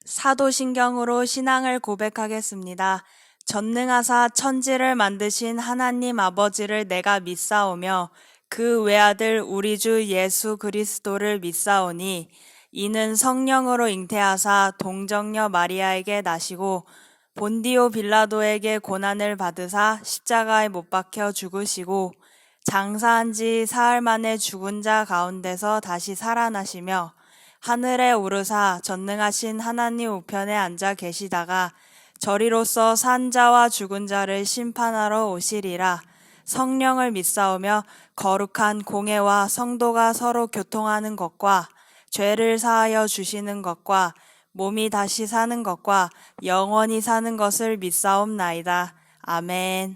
사도신경으로 신앙을 고백하겠습니다. 전능하사 천지를 만드신 하나님 아버지를 내가 믿사오며 그 외아들 우리 주 예수 그리스도를 믿사오니 이는 성령으로 잉태하사 동정녀 마리아에게 나시고 본디오 빌라도에게 고난을 받으사 십자가에 못 박혀 죽으시고 장사한 지 사흘 만에 죽은 자 가운데서 다시 살아나시며 하늘에 오르사 전능하신 하나님 우편에 앉아 계시다가 저리로서 산 자와 죽은 자를 심판하러 오시리라. 성령을 믿사오며 거룩한 공회와 성도가 서로 교통하는 것과 죄를 사하여 주시는 것과 몸이 다시 사는 것과 영원히 사는 것을 믿사옵나이다. 아멘.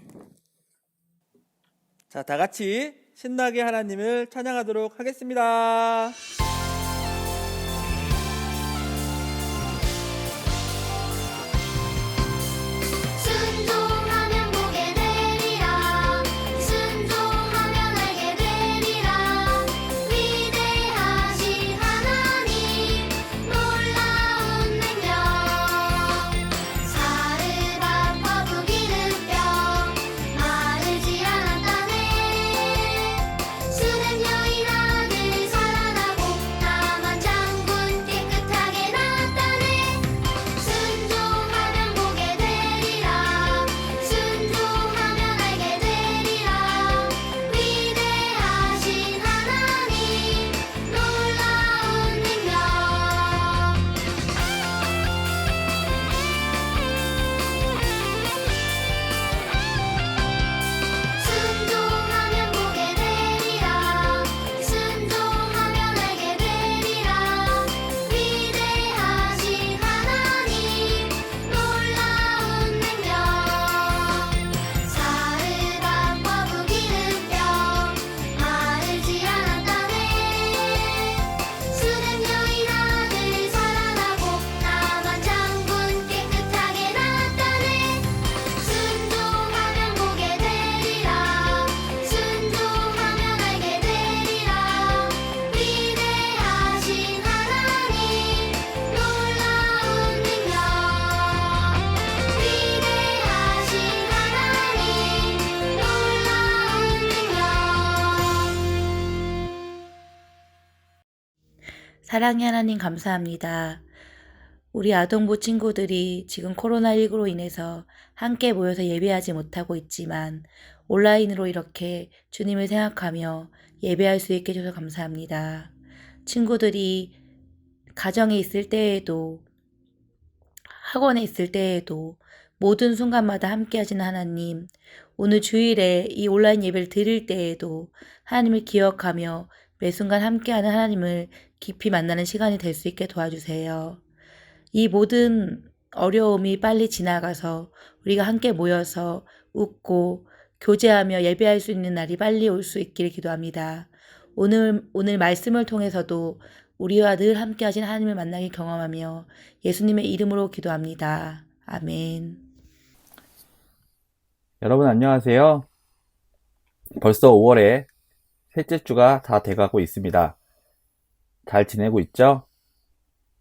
자, 다 같이 신나게 하나님을 찬양하도록 하겠습니다. 순종하면 보게 되리라. 순종하면 알게 되리라. 위대하신 하나님 놀라운 능력. 사르밧과 부기는 뼈 마르지 않았다네. 수는 여인 아들 살아나고 남한 장군 깨끗하게 났다네. 순종하면 보게 되리라. 순종하면 알게 되리라. 위대하신 하나님 놀라운 능력. 순종하면 보게 되리라. 순종하면 알게 되리라. 위대하신 하나님 놀라운 능력. 사르밧과 부기는 뼈 마르지 않았다네. 수는 여인 아들 살아나고 남한 장군 깨끗하게 났다네. 순종하면 보게 되리라. 순종하면 알게 되리라. 위대하신 하나님 놀라운 능력. 위대하신 하나님 놀라운 능력. 사랑의 하나님 감사합니다. 우리 아동부 친구들이 지금 코로나19로 인해서 함께 모여서 예배하지 못하고 있지만 온라인으로 이렇게 주님을 생각하며 예배할 수 있게 해줘서 감사합니다. 친구들이 가정에 있을 때에도 학원에 있을 때에도 모든 순간마다 함께 하시는 하나님, 오늘 주일에 이 온라인 예배를 드릴 때에도 하나님을 기억하며 매 순간 함께하는 하나님을 깊이 만나는 시간이 될 수 있게 도와주세요. 이 모든 어려움이 빨리 지나가서 우리가 함께 모여서 웃고 교제하며 예배할 수 있는 날이 빨리 올 수 있기를 기도합니다. 오늘 말씀을 통해서도 우리와 늘 함께 하신 하나님을 만나기 경험하며 예수님의 이름으로 기도합니다. 아멘. 여러분 안녕하세요. 벌써 5월에 셋째 주가 다 돼가고 있습니다. 잘 지내고 있죠?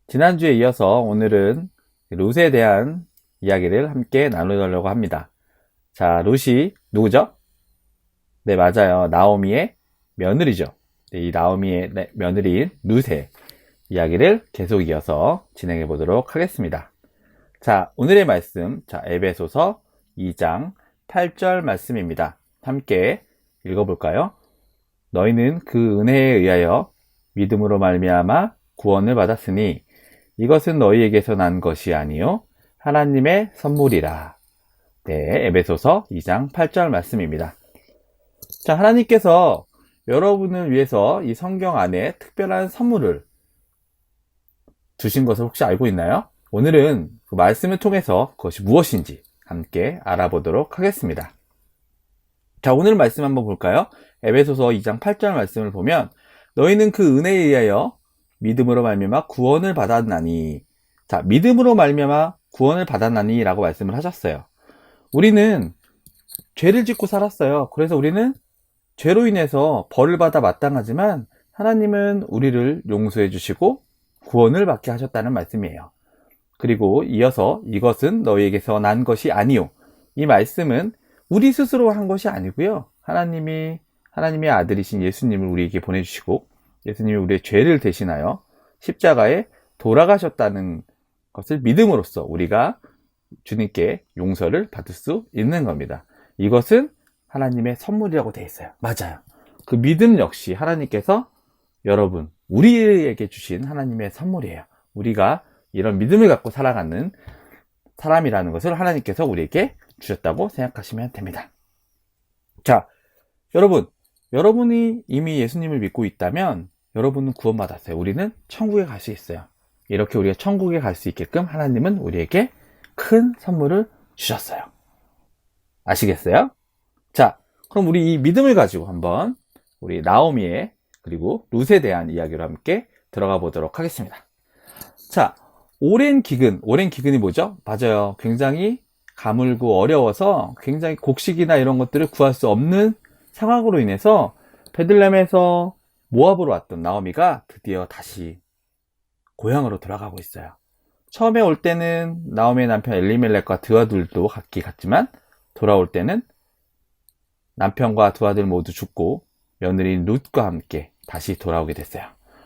지난주에 이어서 오늘은 룻에 대한 이야기를 함께 나누려고 합니다. 자, 룻이 누구죠? 네, 맞아요. 나오미의 며느리죠. 네, 이 나오미의 며느리인 룻의 이야기를 계속 이어서 진행해 보도록 하겠습니다. 자, 오늘의 말씀, 자, 에베소서 2장 8절 말씀입니다. 함께 읽어볼까요? 너희는 그 은혜에 의하여 믿음으로 말미암아 구원을 받았으니 이것은 너희에게서 난 것이 아니요 하나님의 선물이라. 네, 에베소서 2장 8절 말씀입니다. 자, 하나님께서 여러분을 위해서 이 성경 안에 특별한 선물을 주신 것을 혹시 알고 있나요? 오늘은 그 말씀을 통해서 그것이 무엇인지 함께 알아보도록 하겠습니다. 자, 오늘 말씀 한번 볼까요? 에베소서 2장 8절 말씀을 보면 너희는 그 은혜에 의하여 믿음으로 말미암아 구원을 받았나니. 자, 믿음으로 말미암아 구원을 받았나니 라고 말씀을 하셨어요. 우리는 죄를 짓고 살았어요. 그래서 우리는 죄로 인해서 벌을 받아 마땅하지만 하나님은 우리를 용서해 주시고 구원을 받게 하셨다는 말씀이에요. 그리고 이어서 이것은 너희에게서 난 것이 아니요. 이 말씀은 우리 스스로 한 것이 아니고요. 하나님의 아들이신 예수님을 우리에게 보내주시고 예수님이 우리의 죄를 대신하여 십자가에 돌아가셨다는 것을 믿음으로써 우리가 주님께 용서를 받을 수 있는 겁니다. 이것은 하나님의 선물이라고 되어 있어요. 맞아요. 그 믿음 역시 하나님께서 여러분, 우리에게 주신 하나님의 선물이에요. 우리가 이런 믿음을 갖고 살아가는 사람이라는 것을 하나님께서 우리에게 주셨다고 생각하시면 됩니다. 자, 여러분이 이미 예수님을 믿고 있다면 여러분은 구원받았어요. 우리는 천국에 갈 수 있어요. 이렇게 우리가 천국에 갈 수 있게끔 하나님은 우리에게 큰 선물을 주셨어요. 아시겠어요? 자, 그럼 우리 이 믿음을 가지고 한번 우리 나오미의 그리고 룻에 대한 이야기로 함께 들어가 보도록 하겠습니다. 자, 오랜 기근이 뭐죠? 맞아요. 굉장히 가물고 어려워서 굉장히 곡식이나 이런 것들을 구할 수 없는 상황으로 인해서 베들레헴에서 모압으로 왔던 나오미가 드디어 다시 고향으로 돌아가고 있어요. 처음에 올 때는 나오미의 남편 엘리멜렉과 두 아들도 갔지만 돌아올 때는 남편과 두 아들 모두 죽고 며느리인 룻과 함께 다시 돌아오게 됐어요.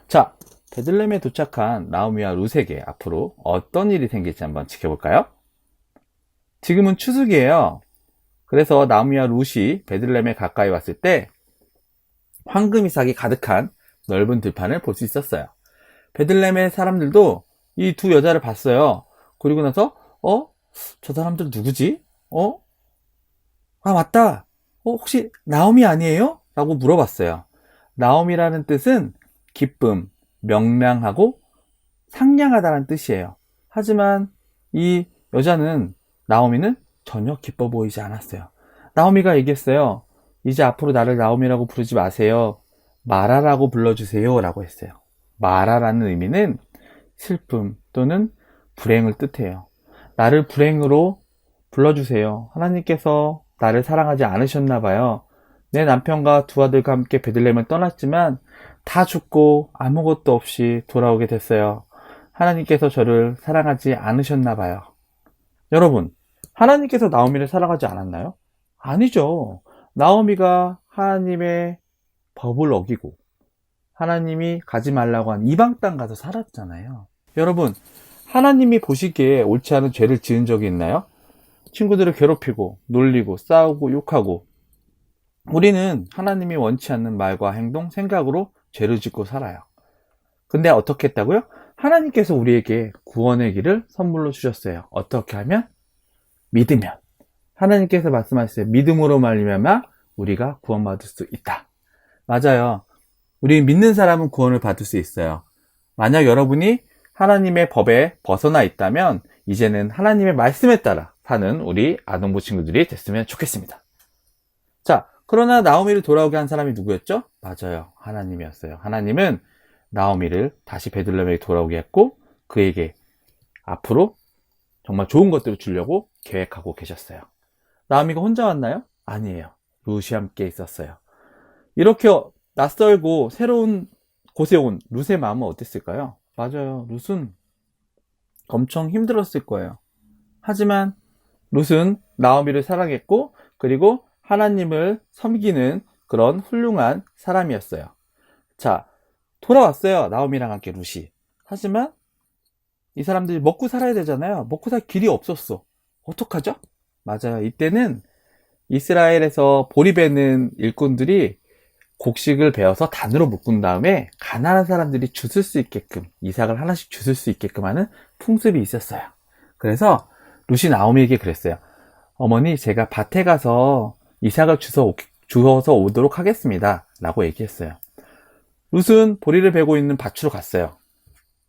자, 베들레헴에 도착한 나오미와 룻에게 앞으로 어떤 일이 생길지 한번 지켜볼까요? 지금은 추수기예요. 그래서 나오미와 룻이 베들레헴에 가까이 왔을 때 황금 이삭이 가득한 넓은 들판을 볼 수 있었어요. 베들레헴의 사람들도 이 두 여자를 봤어요. 그리고 나서 저 사람들 누구지? 맞다. 혹시 나오미 아니에요? 라고 물어봤어요. 나오미라는 뜻은 기쁨, 명랑하고 상냥하다는 뜻이에요. 하지만 이 나오미는 전혀 기뻐 보이지 않았어요. 나오미가 얘기했어요. 이제 앞으로 나를 나오미라고 부르지 마세요. 마라라고 불러주세요. 라고 했어요. 마라라는 의미는 슬픔 또는 불행을 뜻해요. 나를 불행으로 불러주세요. 하나님께서 나를 사랑하지 않으셨나 봐요. 내 남편과 두 아들과 함께 베들레헴을 떠났지만 다 죽고 아무것도 없이 돌아오게 됐어요. 하나님께서 저를 사랑하지 않으셨나 봐요. 여러분, 하나님께서 나오미를 사랑하지 않았나요? 아니죠. 나오미가 하나님의 법을 어기고 하나님이 가지 말라고 한 이방 땅 가서 살았잖아요. 여러분, 하나님이 보시기에 옳지 않은 죄를 지은 적이 있나요? 친구들을 괴롭히고 놀리고 싸우고 욕하고 우리는 하나님이 원치 않는 말과 행동, 생각으로 죄를 짓고 살아요. 근데 어떻게 했다고요? 하나님께서 우리에게 구원의 길을 선물로 주셨어요. 어떻게 하면? 믿으면. 하나님께서 말씀하셨어요. 믿음으로 말미암아 우리가 구원받을 수 있다. 맞아요. 우리 믿는 사람은 구원을 받을 수 있어요. 만약 여러분이 하나님의 법에 벗어나 있다면 이제는 하나님의 말씀에 따라 사는 우리 아동부 친구들이 됐으면 좋겠습니다. 자, 그러나 나오미를 돌아오게 한 사람이 누구였죠? 맞아요. 하나님이었어요. 하나님은 나오미를 다시 베들레헴에 돌아오게 했고 그에게 앞으로 정말 좋은 것들을 주려고 계획하고 계셨어요. 나오미가 혼자 왔나요? 아니에요. 룻이 함께 있었어요. 이렇게 낯설고 새로운 곳에 온 룻의 마음은 어땠을까요? 맞아요. 룻은 엄청 힘들었을 거예요. 하지만 룻은 나오미를 사랑했고 그리고 하나님을 섬기는 그런 훌륭한 사람이었어요. 자, 돌아왔어요. 나오미랑 함께 룻이. 하지만 이 사람들이 먹고 살아야 되잖아요. 먹고 살 길이 없었어. 어떡하죠? 맞아요. 이때는 이스라엘에서 보리베는 일꾼들이 곡식을 베어서 단으로 묶은 다음에 가난한 사람들이 주술 수 있게끔 이삭을 하나씩 주술 수 있게끔 하는 풍습이 있었어요. 그래서 룻이 나오미에게 그랬어요. 어머니, 제가 밭에 가서 이삭을 주워서 오도록 하겠습니다. 라고 얘기했어요. 룻은 보리를 베고 있는 밭으로 갔어요.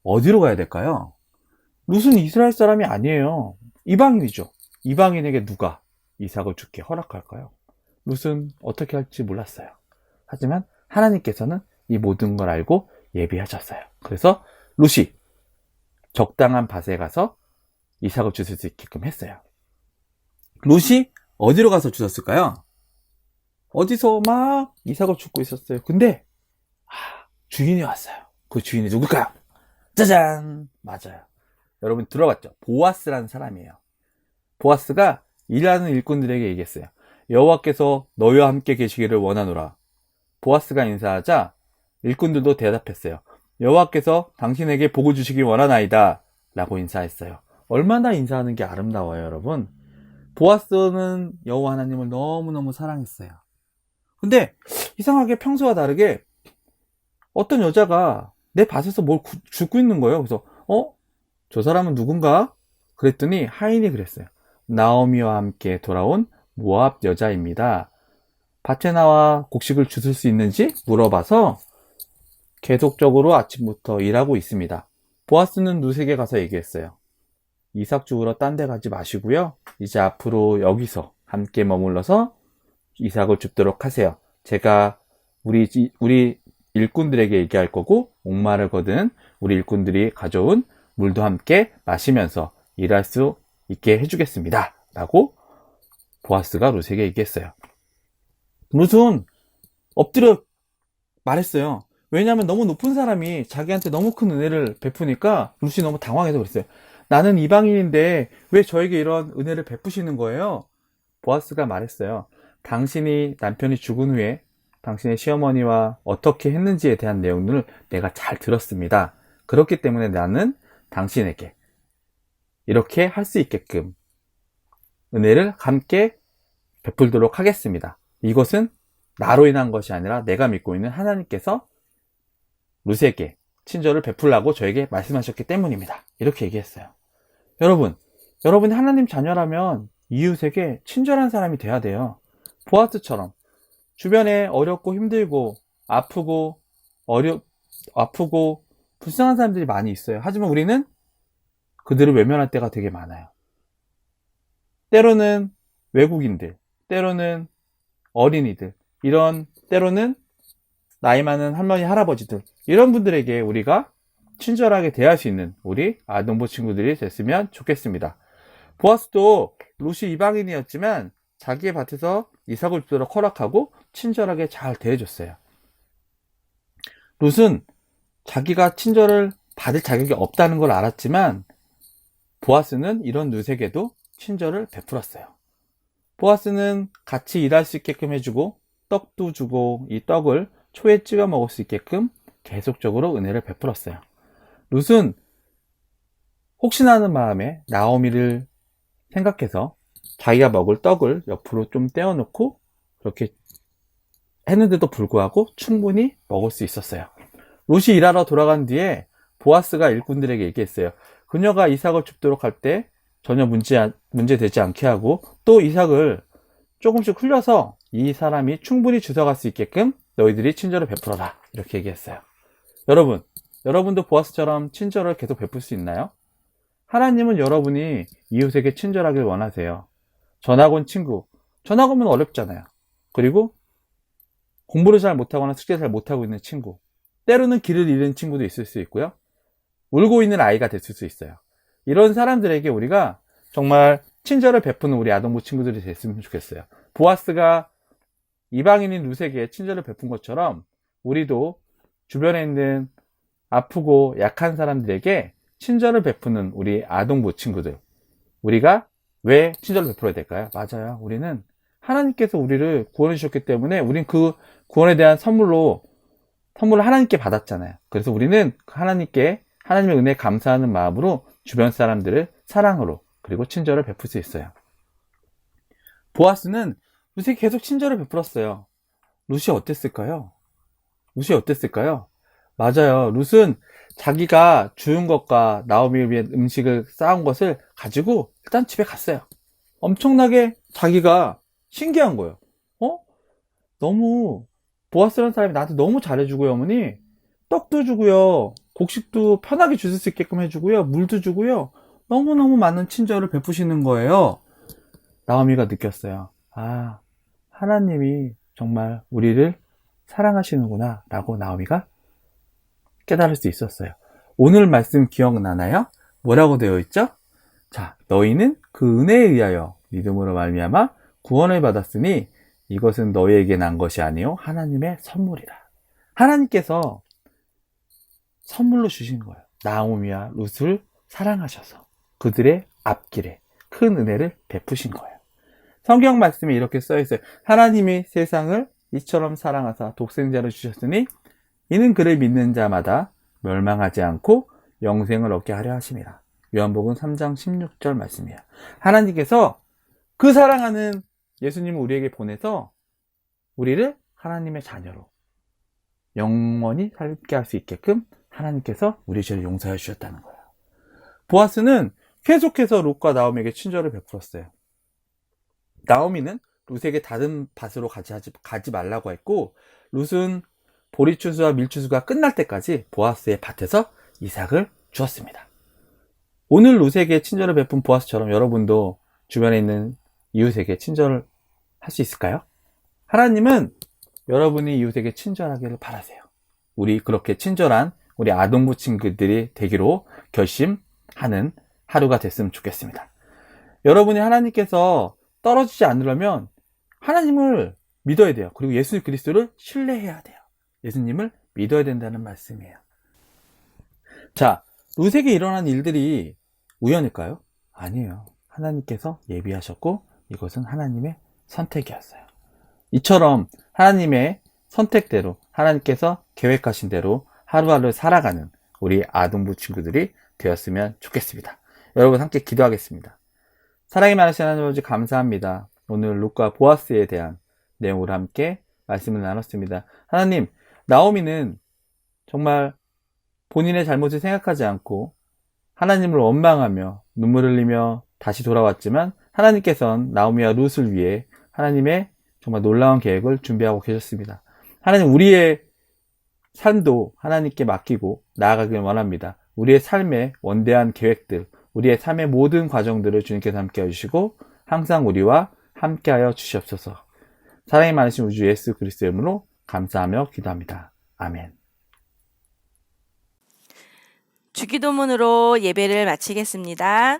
어디로 가야 될까요? 룻은 이스라엘 사람이 아니에요. 이방인이죠. 이방인에게 누가 이삭을 주게 허락할까요? 룻은 어떻게 할지 몰랐어요. 하지만 하나님께서는 이 모든 걸 알고 예비하셨어요. 그래서 룻이 적당한 밭에 가서 이삭을 주실 수 있게끔 했어요. 룻이 어디로 가서 주셨을까요? 어디서 막 이삭을 줍고 있었어요. 근데 주인이 왔어요. 그 주인이 누굴까요? 짜잔! 맞아요. 여러분 들어봤죠? 보아스라는 사람이에요. 보아스가 일하는 일꾼들에게 얘기했어요. 여호와께서 너희와 함께 계시기를 원하노라. 보아스가 인사하자 일꾼들도 대답했어요. 여호와께서 당신에게 복을 주시기 원하나이다 라고 인사했어요. 얼마나 인사하는 게 아름다워요, 여러분. 보아스는 여호와 하나님을 너무너무 사랑했어요. 근데 이상하게 평소와 다르게 어떤 여자가 내 밭에서 뭘 줍고 있는 거예요. 그래서 저 사람은 누군가? 그랬더니 하인이 그랬어요. 나오미와 함께 돌아온 모압 여자입니다. 밭에 나와 곡식을 주실 수 있는지 물어봐서 계속적으로 아침부터 일하고 있습니다. 보아스는 루색에 가서 얘기했어요. 이삭 주우러 딴 데 가지 마시고요. 이제 앞으로 여기서 함께 머물러서 이삭을 줍도록 하세요. 제가 우리 일꾼들에게 얘기할 거고 목마를 거둔 우리 일꾼들이 가져온 물도 함께 마시면서 일할 수 있게 해주겠습니다. 라고 보아스가 룻에게 얘기했어요. 룻은 엎드려 말했어요. 왜냐하면 너무 높은 사람이 자기한테 너무 큰 은혜를 베푸니까 룻이 너무 당황해서 그랬어요. 나는 이방인인데 왜 저에게 이런 은혜를 베푸시는 거예요? 보아스가 말했어요. 당신이 남편이 죽은 후에 당신의 시어머니와 어떻게 했는지에 대한 내용들을 내가 잘 들었습니다. 그렇기 때문에 나는 당신에게 이렇게 할 수 있게끔 은혜를 함께 베풀도록 하겠습니다. 이것은 나로 인한 것이 아니라 내가 믿고 있는 하나님께서 룻에게 친절을 베풀라고 저에게 말씀하셨기 때문입니다. 이렇게 얘기했어요. 여러분이 하나님 자녀라면 이웃에게 친절한 사람이 돼야 돼요. 보아스처럼 주변에 어렵고 힘들고 아프고 불쌍한 사람들이 많이 있어요. 하지만 우리는 그들을 외면할 때가 되게 많아요. 때로는 외국인들, 때로는 어린이들, 때로는 나이 많은 할머니, 할아버지들, 이런 분들에게 우리가 친절하게 대할 수 있는 우리 아동부 친구들이 됐으면 좋겠습니다. 보아스도 룻이 이방인이었지만 자기의 밭에서 이삭을 주도록 허락하고 친절하게 잘 대해줬어요. 룻은 자기가 친절을 받을 자격이 없다는 걸 알았지만 보아스는 이런 룻에게도 친절을 베풀었어요. 보아스는 같이 일할 수 있게끔 해주고 떡도 주고 이 떡을 초에 찍어 먹을 수 있게끔 계속적으로 은혜를 베풀었어요. 룻은 혹시나 하는 마음에 나오미를 생각해서 자기가 먹을 떡을 옆으로 좀 떼어놓고 그렇게 했는데도 불구하고 충분히 먹을 수 있었어요. 룻이 일하러 돌아간 뒤에 보아스가 일꾼들에게 얘기했어요. 그녀가 이삭을 줍도록 할 때 전혀 문제되지 않게 하고 또 이삭을 조금씩 흘려서 이 사람이 충분히 주워갈 수 있게끔 너희들이 친절을 베풀어라. 이렇게 얘기했어요. 여러분도 보아스처럼 친절을 계속 베풀 수 있나요? 하나님은 여러분이 이웃에게 친절하길 원하세요. 전학 온 친구, 전학 오면 어렵잖아요. 그리고 공부를 잘 못하거나 숙제 잘 못하고 있는 친구, 때로는 길을 잃은 친구도 있을 수 있고요. 울고 있는 아이가 됐을 수 있어요. 이런 사람들에게 우리가 정말 친절을 베푸는 우리 아동부 친구들이 됐으면 좋겠어요. 보아스가 이방인인 룻에게 친절을 베푼 것처럼 우리도 주변에 있는 아프고 약한 사람들에게 친절을 베푸는 우리 아동부 친구들, 우리가 왜 친절을 베풀어야 될까요? 맞아요. 우리는 하나님께서 우리를 구원해 주셨기 때문에 우린 그 구원에 대한 선물을 하나님께 받았잖아요. 그래서 우리는 하나님의 은혜에 감사하는 마음으로 주변 사람들을 사랑으로 그리고 친절을 베풀 수 있어요. 보아스는 룻에게 계속 친절을 베풀었어요. 룻이 어땠을까요? 맞아요. 룻은 자기가 주운 것과 나오미를 위한 음식을 쌓은 것을 가지고 일단 집에 갔어요. 엄청나게 자기가 신기한 거예요. 너무 보아스라는 사람이 나한테 너무 잘해주고요, 어머니. 떡도 주고요, 곡식도 편하게 주실 수 있게끔 해주고요, 물도 주고요. 너무너무 많은 친절을 베푸시는 거예요. 나오미가 느꼈어요. 아, 하나님이 정말 우리를 사랑하시는구나 라고 나오미가 깨달을 수 있었어요. 오늘 말씀 기억나나요? 뭐라고 되어 있죠? 자, 너희는 그 은혜에 의하여 믿음으로 말미암아 구원을 받았으니 이것은 너희에게 난 것이 아니요 하나님의 선물이라. 하나님께서 선물로 주신 거예요. 나오미와 룻을 사랑하셔서 그들의 앞길에 큰 은혜를 베푸신 거예요. 성경 말씀에 이렇게 써 있어요. 하나님이 세상을 이처럼 사랑하사 독생자를 주셨으니 이는 그를 믿는 자마다 멸망하지 않고 영생을 얻게 하려 하심이라. 요한복음 3장 16절 말씀이에요. 하나님께서 그 사랑하는 예수님을 우리에게 보내서 우리를 하나님의 자녀로 영원히 살게 할 수 있게끔 하나님께서 우리 죄를 용서해 주셨다는 거예요. 보아스는 계속해서 룻과 나오미에게 친절을 베풀었어요. 나오미는 룻에게 다른 밭으로 가지 말라고 했고, 룻은 보리추수와 밀추수가 끝날 때까지 보아스의 밭에서 이삭을 주었습니다. 오늘 룻에게 친절을 베푼 보아스처럼 여러분도 주변에 있는 이웃에게 친절을 할 수 있을까요? 하나님은 여러분이 이웃에게 친절하기를 바라세요. 우리 그렇게 친절한 우리 아동부 친구들이 되기로 결심하는 하루가 됐으면 좋겠습니다. 여러분이 하나님께서 떨어지지 않으려면 하나님을 믿어야 돼요. 그리고 예수 그리스도를 신뢰해야 돼요. 예수님을 믿어야 된다는 말씀이에요. 자, 룻에게 일어난 일들이 우연일까요? 아니에요. 하나님께서 예비하셨고 이것은 하나님의 선택이었어요. 이처럼 하나님의 선택대로 하나님께서 계획하신 대로 하루하루 살아가는 우리 아동부 친구들이 되었으면 좋겠습니다. 여러분 함께 기도하겠습니다. 사랑이 많으신 하나님 아버지 감사합니다. 오늘 룻과 보아스에 대한 내용으로 함께 말씀을 나눴습니다. 하나님, 나오미는 정말 본인의 잘못을 생각하지 않고 하나님을 원망하며 눈물 흘리며 다시 돌아왔지만 하나님께서는 나오미와 룻을 위해 하나님의 정말 놀라운 계획을 준비하고 계셨습니다. 하나님, 우리의 삶도 하나님께 맡기고 나아가길 원합니다. 우리의 삶의 원대한 계획들, 우리의 삶의 모든 과정들을 주님께서 함께 해주시고 항상 우리와 함께하여 주시옵소서. 사랑이 많으신 우주 예수 그리스도의 이름으로 감사하며 기도합니다. 아멘. 주기도문으로 예배를 마치겠습니다.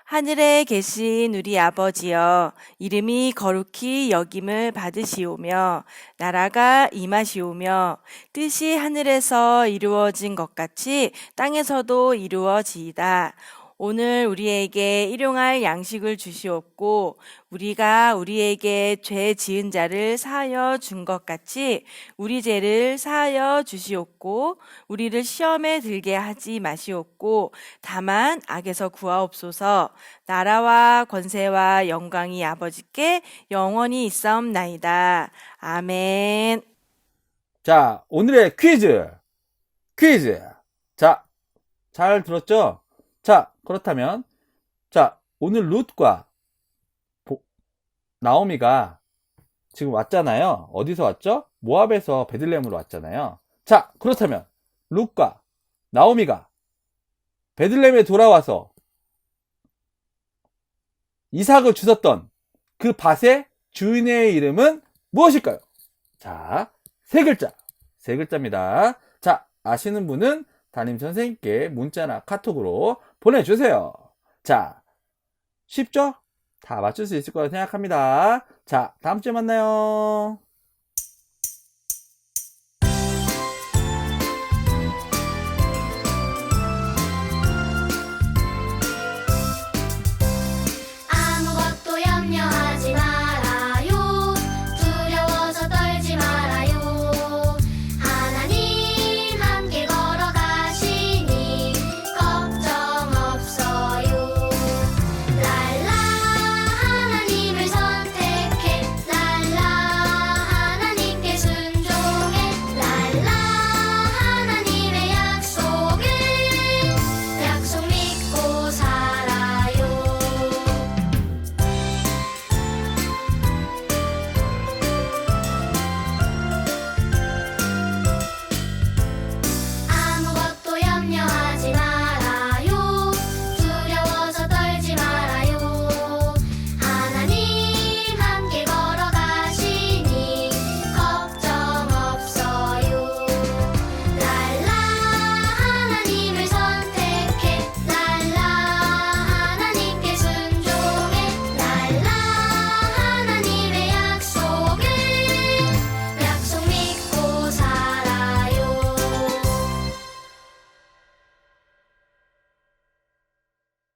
하늘에 계신 우리 아버지여, 이름이 거룩히 여김을 받으시오며 나라가 임하시오며 뜻이 하늘에서 이루어진 것 같이 땅에서도 이루어지이다. 오늘 우리에게 일용할 양식을 주시옵고 우리가 우리에게 죄 지은 자를 사하여 준 것 같이 우리 죄를 사하여 주시옵고 우리를 시험에 들게 하지 마시옵고 다만 악에서 구하옵소서. 나라와 권세와 영광이 아버지께 영원히 있사옵나이다. 아멘. 자, 오늘의 퀴즈. 자, 잘 들었죠? 자, 그렇다면 자, 오늘 룻과 나오미가 지금 왔잖아요. 어디서 왔죠? 모압에서 베들레헴으로 왔잖아요. 자, 그렇다면 룻과 나오미가 베들레헴에 돌아와서 이삭을 주셨던 그 밭의 주인의 이름은 무엇일까요? 자, 세 글자입니다. 자, 아시는 분은 담임 선생님께 문자나 카톡으로 보내주세요. 자, 쉽죠? 다 맞출 수 있을 거라 생각합니다. 자, 다음 주에 만나요.